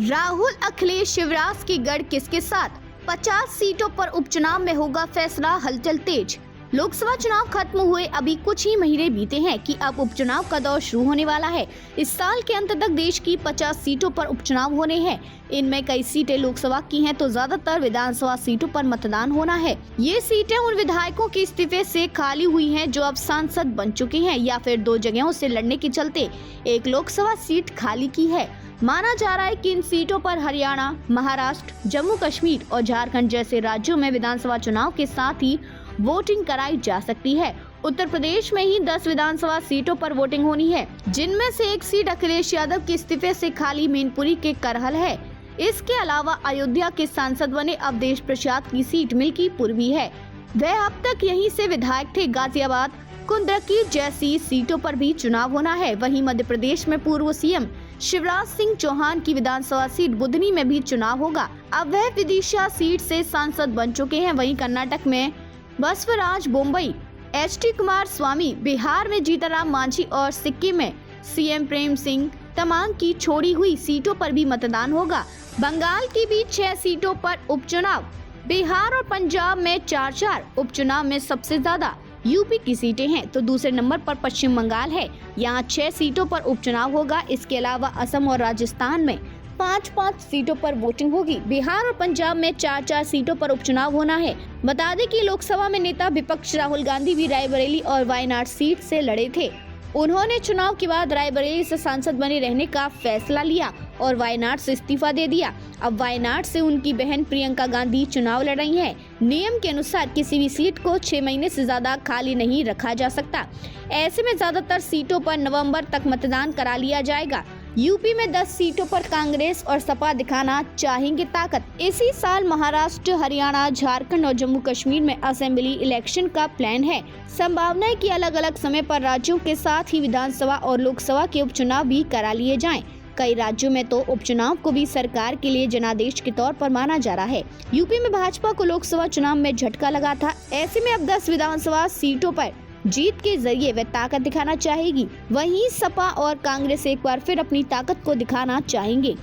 राहुल, अखिलेश, शिवराज की गढ़ किसके साथ? 50 सीटों पर उपचुनाव में होगा फैसला, हलचल तेज। लोकसभा चुनाव खत्म हुए अभी कुछ ही महीने बीते हैं कि अब उपचुनाव का दौर शुरू होने वाला है। इस साल के अंत तक देश की 50 सीटों पर उपचुनाव होने हैं। इनमें कई सीटें लोकसभा की हैं तो ज्यादातर विधानसभा सीटों पर मतदान होना है। ये सीटें उन विधायकों के इस्तीफे से खाली हुई हैं जो अब सांसद बन चुके हैं या फिर 2 जगहों से लड़ने के चलते एक लोकसभा सीट खाली की है। माना जा रहा है कि इन सीटों पर हरियाणा, महाराष्ट्र, जम्मू कश्मीर और झारखंड जैसे राज्यों में विधानसभा चुनाव के साथ ही वोटिंग कराई जा सकती है। उत्तर प्रदेश में ही 10 विधानसभा सीटों पर वोटिंग होनी है, जिनमें से एक सीट अखिलेश यादव के इस्तीफे से खाली मैनपुरी के करहल है। इसके अलावा अयोध्या के सांसद बने अवधेश प्रसाद की सीट मिल्कीपुर भी है। वह अब तक यहीं से विधायक थे। गाजियाबाद, कुंदरकी जैसी सीटों पर भी चुनाव होना है। वहीं मध्य प्रदेश में पूर्व सीएम शिवराज सिंह चौहान की विधानसभा सीट बुधनी में भी चुनाव होगा। अब वह विदिशा सीट से सांसद बन चुके हैं। वहीं कर्नाटक में बसवराज बोम्बई, एचडी कुमार स्वामी, बिहार में जीतनराम मांझी और सिक्किम में सीएम प्रेम सिंह तमांग की छोड़ी हुई सीटों पर भी मतदान होगा। बंगाल की भी 6 सीटों पर उपचुनाव, बिहार और पंजाब में 4-4। उपचुनाव में सबसे ज्यादा यूपी की सीटें हैं तो दूसरे नंबर पर पश्चिम बंगाल है। यहाँ 6 सीटों पर उपचुनाव होगा। इसके अलावा असम और राजस्थान में 5-5 सीटों पर वोटिंग होगी। बिहार और पंजाब में 4-4 सीटों पर उपचुनाव होना है। बता दें कि लोकसभा में नेता विपक्ष राहुल गांधी भी रायबरेली और वायनाड सीट से लड़े थे। उन्होंने चुनाव के बाद रायबरेली से सांसद बने रहने का फैसला लिया और वायनाड से इस्तीफा दे दिया। अब वायनाड से उनकी बहन प्रियंका गांधी चुनाव लड़ रही हैं। नियम के अनुसार किसी भी सीट को 6 महीने से ज्यादा खाली नहीं रखा जा सकता। ऐसे में ज्यादातर सीटों पर नवंबर तक मतदान करा लिया जाएगा। यूपी में 10 सीटों पर कांग्रेस और सपा दिखाना चाहेंगे ताकत। इसी साल महाराष्ट्र, हरियाणा, झारखंड और जम्मू कश्मीर में असेंबली इलेक्शन का प्लान है। संभावना है कि अलग अलग समय पर राज्यों के साथ ही विधानसभा और लोकसभा के उपचुनाव भी करा लिए जाएं। कई राज्यों में तो उपचुनाव को भी सरकार के लिए जनादेश के तौर पर माना जा रहा है। यूपी में भाजपा को लोकसभा चुनाव में झटका लगा था। ऐसे में अब 10 विधानसभा सीटों पर जीत के जरिए वह ताकत दिखाना चाहेगी। वहीं सपा और कांग्रेस एक बार फिर अपनी ताकत को दिखाना चाहेंगे।